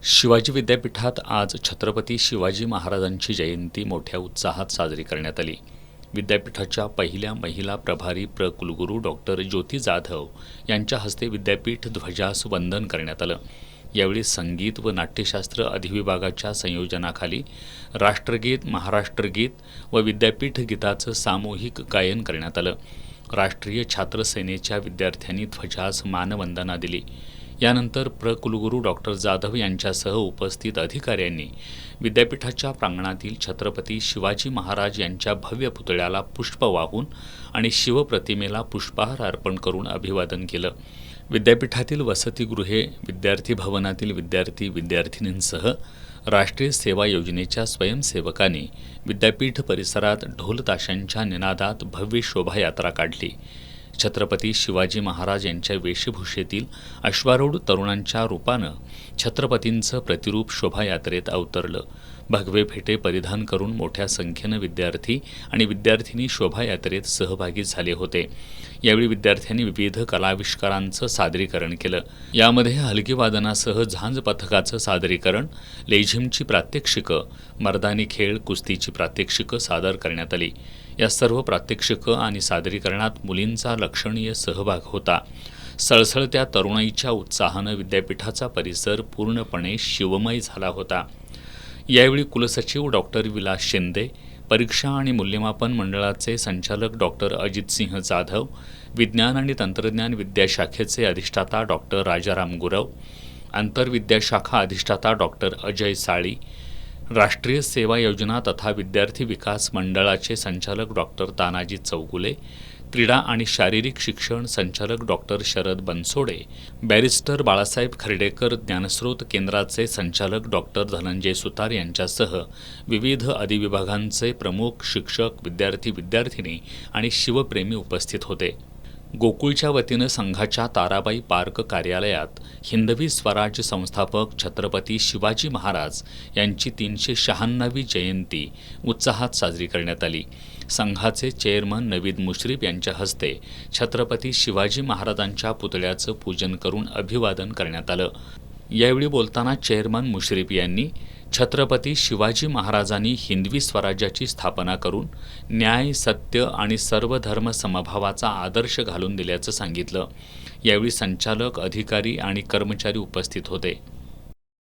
शिवाजी विद्यापीठात आज छत्रपती शिवाजी महाराजांची जयंती मोठ्या उत्साहात साजरी करण्यात आली. विद्यापीठाच्या पहिल्या महिला प्रभारी कुलगुरू डॉक्टर ज्योती जाधव यांच्या हस्ते विद्यापीठ ध्वजास वंदन करण्यात आलं. यावेळी संगीत व नाट्यशास्त्र अधिविभागाच्या संयोजनाखाली राष्ट्रगीत, महाराष्ट्रगीत व विद्यापीठ गीताचं सामूहिक गायन करण्यात आलं. राष्ट्रीय छात्र सेनेच्या विद्यार्थ्यांनी ध्वजास मानवंदना दिली. यानंतर कुलगुरू डॉक्टर जाधव यांच्यासह उपस्थित अधिकाऱ्यांनी विद्यापीठाच्या प्रांगणातील छत्रपती शिवाजी महाराज यांच्या भव्य पुतळ्याला पुष्प वाहून आणि शिवप्रतिमेला पुष्पहार अर्पण करून अभिवादन केलं. विद्यापीठातील वसतिगृहे, विद्यार्थी भवनातील विद्यार्थी-विद्यार्थिनींसह राष्ट्रीय सेवा योजनेच्या स्वयंसेवकांनी विद्यापीठ परिसरात ढोल-ताशांच्या निनादात भव्य शोभायात्रा काढली. छत्रपती शिवाजी महाराज यांच्या वेशभूषेतील अश्वारूढ तरुणांच्या रूपानं छत्रपतींचं प्रतिरूप शोभायात्रेत अवतरलं. भगवे फेटे परिधान करून मोठ्या संख्येनं विद्यार्थी आणि विद्यार्थिनी शोभायात्रेत सहभागी झाले होते. यावेळी विद्यार्थ्यांनी विविध कलाविष्कारांचं सादरीकरण केलं. यामध्ये हलगी वादनासह झांज पथकाचं सादरीकरण, लेझिमची प्रात्यक्षिकं, मर्दानी खेळ, कुस्तीची प्रात्यक्षिकं सादर करण्यात आली. या सर्व प्रात्यक्षिकं आणि सादरीकरणात मुलींचा लक्षणीय सहभाग होता. सळसळत्या तरुणाईच्या उत्साहानं विद्यापीठाचा परिसर पूर्णपणे शिवमय झाला होता. यावेळी कुलसचिव डॉक्टर विलास शिंदे, परीक्षा आणि मूल्यमापन मंडळाचे संचालक डॉक्टर अजितसिंह जाधव, विज्ञान आणि तंत्रज्ञान विद्याशाखेचे अधिष्ठाता डॉक्टर राजाराम गुरव, आंतरविद्याशाखा अधिष्ठाता डॉक्टर अजय साळी, राष्ट्रीय सेवा योजना तथा विद्यार्थी विकास मंडळाचे संचालक डॉक्टर तानाजी चौगुले, क्रीडा आणि शारीरिक शिक्षण संचालक डॉक्टर शरद बनसोडे, बॅरिस्टर बाळासाहेब खर्डेकर ज्ञानस्रोत केंद्राचे संचालक डॉक्टर धनंजय सुतार यांच्यासह विविध अधिविभागांचे प्रमुख, शिक्षक, विद्यार्थी-विद्यार्थिनी आणि शिवप्रेमी उपस्थित होते. गोकुळच्या वतीनं संघाच्या ताराबाई पार्क कार्यालयात हिंदवी स्वराज संस्थापक छत्रपती शिवाजी महाराज यांची 396वी जयंती उत्साहात साजरी करण्यात आली. संघाचे चेअरमन नवीद मुश्रीफ यांच्या हस्ते छत्रपती शिवाजी महाराजांच्या पुतळ्याचं पूजन करून अभिवादन करण्यात आलं. यावेळी बोलताना चेअरमन मुश्रीफ यांनी छत्रपती शिवाजी महाराजांनी हिंदवी स्वराज्याची स्थापना करून न्याय, सत्य आणि सर्व धर्म समभावाचा आदर्श घालून दिल्याचं सांगितलं. यावेळी संचालक, अधिकारी आणि कर्मचारी उपस्थित होते.